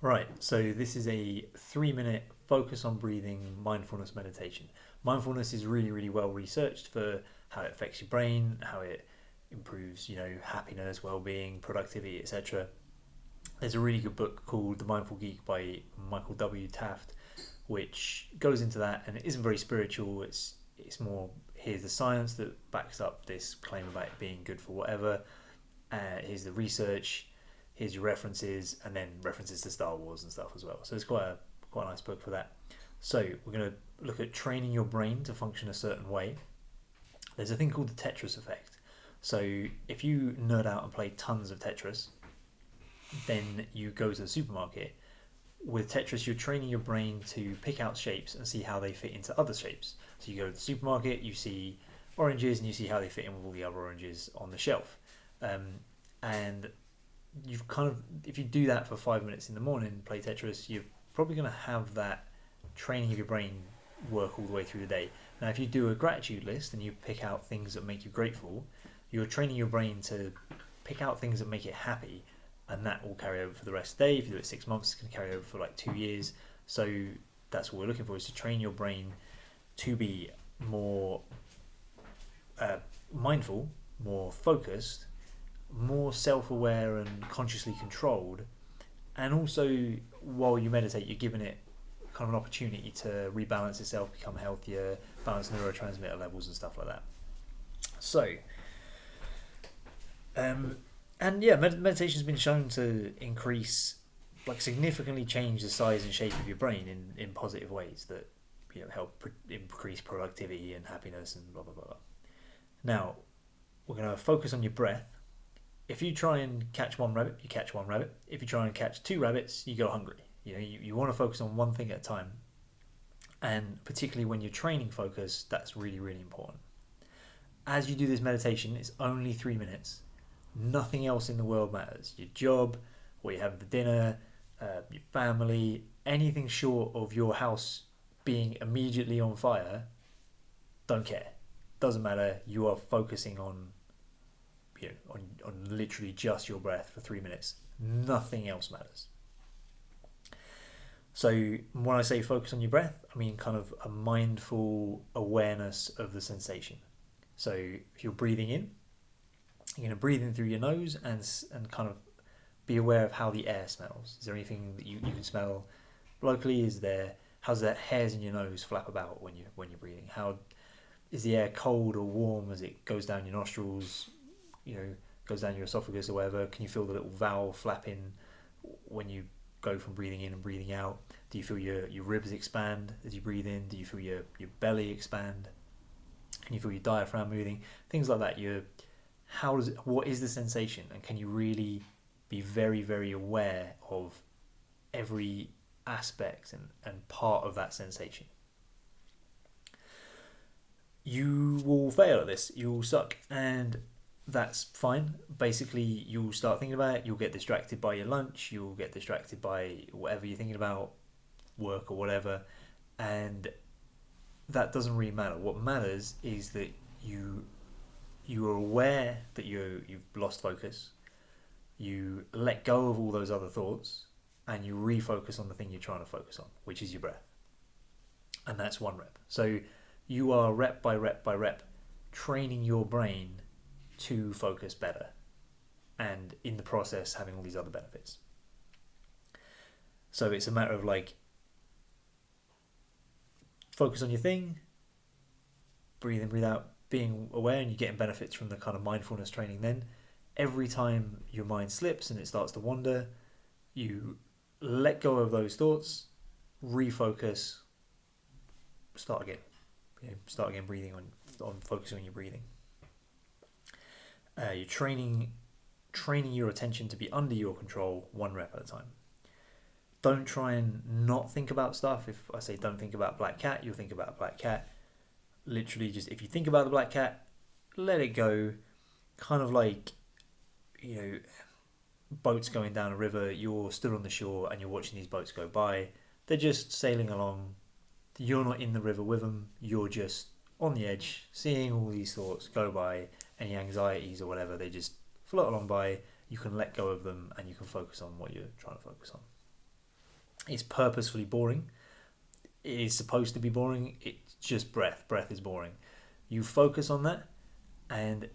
Right, so this is a 3 minute focus on breathing mindfulness meditation. Mindfulness is really, really well researched for how it affects your brain, how it improves, happiness, well being, productivity, etc. There's a really good book called The Mindful Geek by Michael W. Taft, which goes into that, and it isn't very spiritual. It's more, here's the science that backs up this claim about it being good for whatever. Here's the research, here's your references, and then references to Star Wars and stuff as well. So it's quite a nice book for that. So we're going to look at training your brain to function a certain way. There's a thing called the Tetris effect. So if you nerd out and play tons of Tetris, then you go to the supermarket. With Tetris, you're training your brain to pick out shapes and see how they fit into other shapes. So you go to the supermarket, you see oranges, and you see how they fit in with all the other oranges on the shelf. And you've if you do that for 5 minutes in the morning, play Tetris, you're probably going to have that training of your brain work all the way through the day. Now, if you do a gratitude list and you pick out things that make you grateful, you're training your brain to pick out things that make it happy, and that will carry over for the rest of the day. If you do it 6 months, it's going to carry over for like 2 years. So that's what we're looking for, is to train your brain to be more mindful, more focused, more self-aware and consciously controlled. And also, while you meditate, you're giving it kind of an opportunity to rebalance itself, become healthier, balance neurotransmitter levels and stuff like that. So, and yeah, meditation has been shown to increase, like significantly change the size and shape of your brain in positive ways that help increase productivity and happiness and blah blah blah. Now, we're going to focus on your breath. If you try and catch one rabbit, you catch one rabbit. If you try and catch two rabbits, you go hungry. You want to focus on one thing at a time. And particularly when you're training focus, that's really, really important. As you do this meditation, it's only 3 minutes. Nothing else in the world matters. Your job, what you have for dinner, your family, anything short of your house being immediately on fire, don't care. Doesn't matter. You are focusing on on literally just your breath for 3 minutes. Nothing else matters. So when I say focus on your breath, I mean kind of a mindful awareness of the sensation. So if you're breathing in, you're going to breathe in through your nose and kind of be aware of how the air smells. Is there anything that you can smell locally? How's that hairs in your nose flap about when you're breathing? How is the air cold or warm as it goes down your nostrils? Goes down your esophagus or whatever. Can you feel the little valve flapping when you go from breathing in and breathing out? Do you feel your ribs expand as you breathe in? Do you feel your belly expand? Can you feel your diaphragm moving? Things like that. What is the sensation? And can you really be very, very aware of every aspect and part of that sensation? You will fail at this. You will suck. And that's fine. Basically, you'll start thinking about it. You'll get distracted by your lunch. You'll get distracted by whatever you're thinking about, work or whatever. And that doesn't really matter. What matters is that you are aware that you've lost focus. You let go of all those other thoughts and you refocus on the thing you're trying to focus on, which is your breath. And that's one rep. So you are rep by rep by rep training your brain to focus better, and in the process having all these other benefits. So it's a matter of focus on your thing, breathe in, breathe out, being aware, and you're getting benefits from the kind of mindfulness training. Then every time your mind slips and it starts to wander, you let go of those thoughts, refocus, start again breathing on focusing on your breathing. You're training your attention to be under your control, one rep at a time. Don't try and not think about stuff. If I say don't think about black cat, you'll think about a black cat. Literally, just if you think about the black cat, let it go. Kind of like, boats going down a river. You're stood on the shore and you're watching these boats go by. They're just sailing along. You're not in the river with them. You're just on the edge, seeing all these thoughts go by. Any anxieties or whatever, they just float along by. You can let go of them and you can focus on what you're trying to focus on. It's purposefully boring. It is supposed to be boring. It's just breath. Breath is boring. You focus on that, and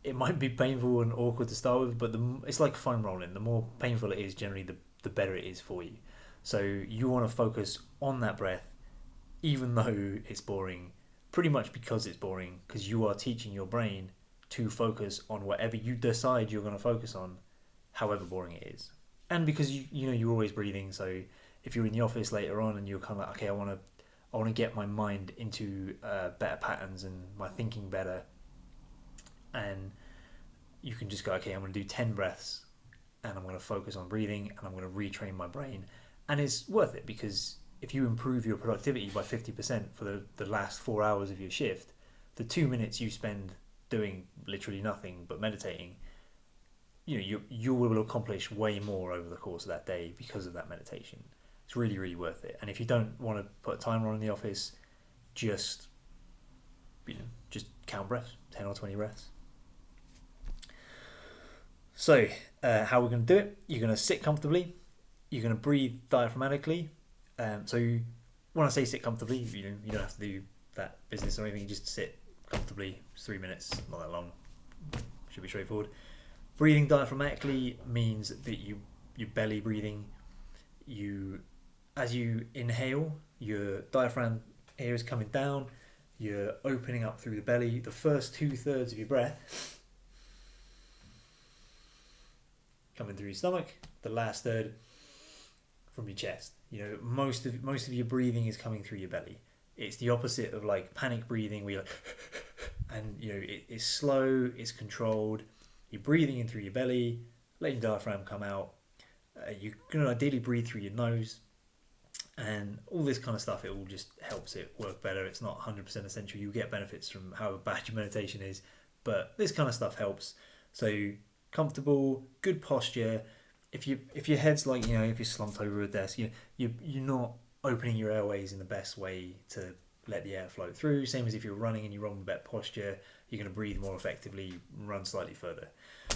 it might be painful and awkward to start with, but it's like foam rolling. The more painful it is, generally, the better it is for you. So you want to focus on that breath, even though it's boring, pretty much because it's boring, because you are teaching your brain to focus on whatever you decide you're going to focus on, however boring it is. And because you know you're always breathing, so if you're in the office later on and you're kind of like, okay, I want to get my mind into better patterns and my thinking better, and you can just go, okay, I'm going to do 10 breaths and I'm going to focus on breathing and I'm going to retrain my brain. And it's worth it, because if you improve your productivity by 50% for the last 4 hours of your shift, the 2 minutes you spend doing literally nothing but meditating, you will accomplish way more over the course of that day because of that meditation. It's really, really worth it. And if you don't want to put a timer on in the office, just just count breaths, 10 or 20 breaths. So how we're going to do it: you're going to sit comfortably, you're going to breathe diaphragmatically. So when I say sit comfortably, you don't have to do that business or anything. You just sit comfortably. It's 3 minutes, not that long. Should be straightforward. Breathing diaphragmatically means that your belly breathing. As you inhale, your diaphragm here is coming down. You're opening up through the belly. The first 2/3 of your breath coming through your stomach. The last third from your chest. Most of your breathing is coming through your belly. It's the opposite of like panic breathing, where you're like, and it's slow, it's controlled. You're breathing in through your belly, letting your diaphragm come out. You're gonna ideally breathe through your nose, and all this kind of stuff. It all just helps it work better. It's not 100% essential. You get benefits from however bad your meditation is, but this kind of stuff helps. So comfortable, good posture. If your head's like, if you're slumped over a desk, you're not opening your airways in the best way to let the air flow through. Same as if you're running and you're on better posture, you're going to breathe more effectively, run slightly further.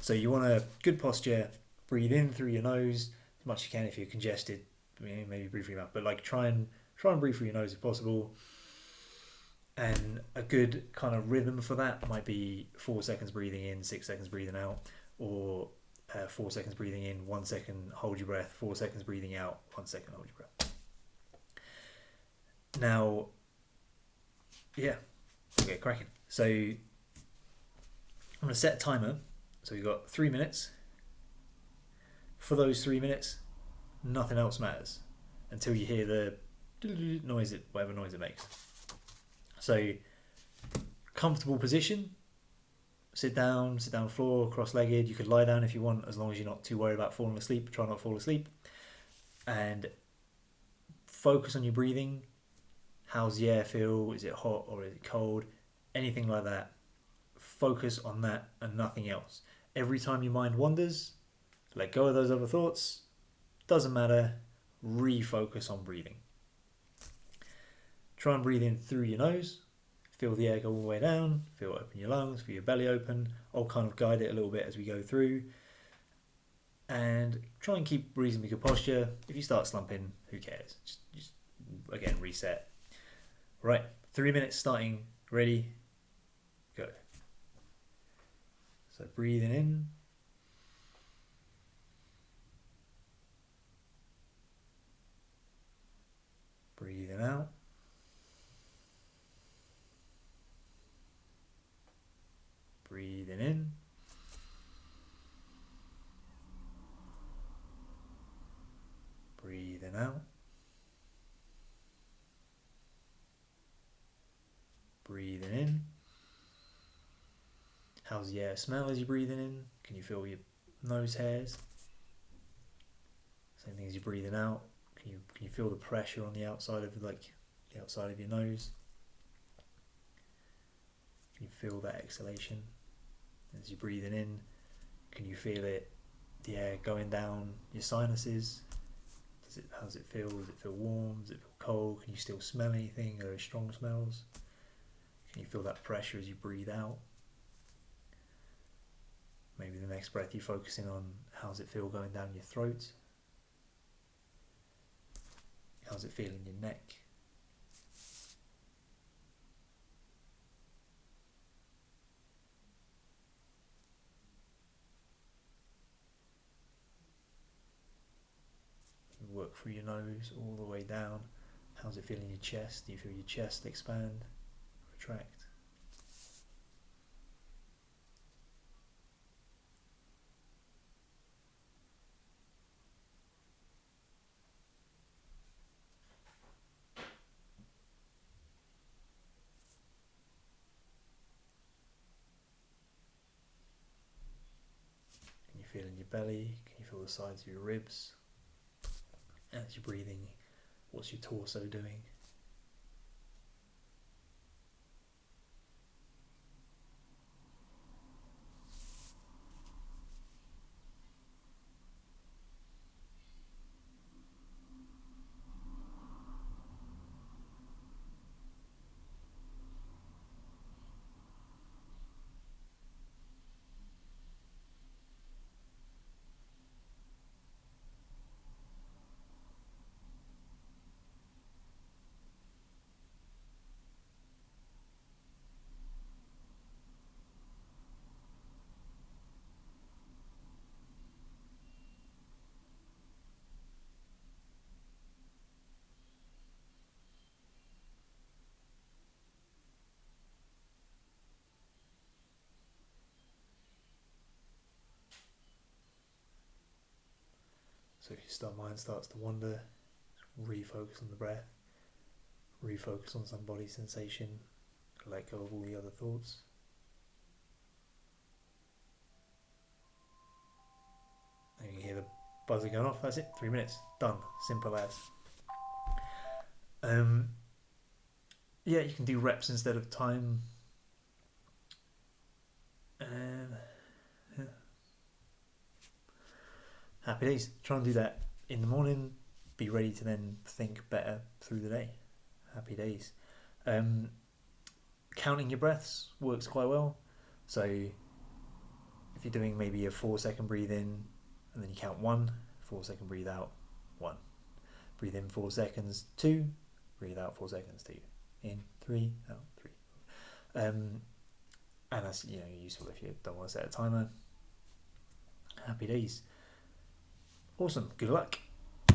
So you want a good posture. Breathe in through your nose as much as you can. If you're congested, maybe breathe through your mouth, but like try and breathe through your nose if possible. And a good kind of rhythm for that might be 4 seconds breathing in, 6 seconds breathing out, or 4 seconds breathing in, 1 second hold your breath, 4 seconds breathing out, 1 second hold your breath. Now, okay, cracking. So I'm going to set a timer. So you've got 3 minutes. For those 3 minutes, nothing else matters until you hear the noise, whatever noise it makes. So comfortable position. Sit down floor, cross-legged. You could lie down if you want, as long as you're not too worried about falling asleep. Try not to fall asleep. And focus on your breathing. How's the air feel? Is it hot or is it cold? Anything like that. Focus on that and nothing else. Every time your mind wanders, let go of those other thoughts. Doesn't matter. Refocus on breathing. Try and breathe in through your nose. Feel the air go all the way down. Feel open your lungs. Feel your belly open. I'll kind of guide it a little bit as we go through. And try and keep reasonably good posture. If you start slumping, who cares? Just again, reset. Right, 3 minutes starting. Ready, go. So breathing in. Breathing out. Breathing in. Breathing out. Breathing in. How's the air smell as you're breathing in? Can you feel your nose hairs? Same thing as you're breathing out. Can you feel the pressure on the outside of the outside of your nose? Can you feel that exhalation as you're breathing in? Can you feel it, the air going down your sinuses? How does it feel? Does it feel warm? Does it feel cold? Can you still smell anything? Are there strong smells? Can you feel that pressure as you breathe out? Maybe the next breath you're focusing on, how does it feel going down your throat? How's it feel in your neck? Work through your nose all the way down. How's it feel in your chest? Do you feel your chest expand, retract? Can you feel in your belly? Can you feel the sides of your ribs? As you're breathing, what's your torso doing? So if your mind starts to wander, refocus on the breath, refocus on some body sensation, let go of all the other thoughts. And you hear the buzzer going off. That's it. 3 minutes. Done. Simple as. Yeah, you can do reps instead of time. And yeah. Happy days. Try and do that in the morning. Be ready to then think better through the day. Happy days. Counting your breaths works quite well. So if you're doing maybe a 4-second breathe in and then you count 1, 4-second breathe out, 1. Breathe in 4 seconds, 2. Breathe out 4 seconds, 2. In 3, out 3. And that's useful if you don't want to set a timer. Happy days. Awesome. Good luck.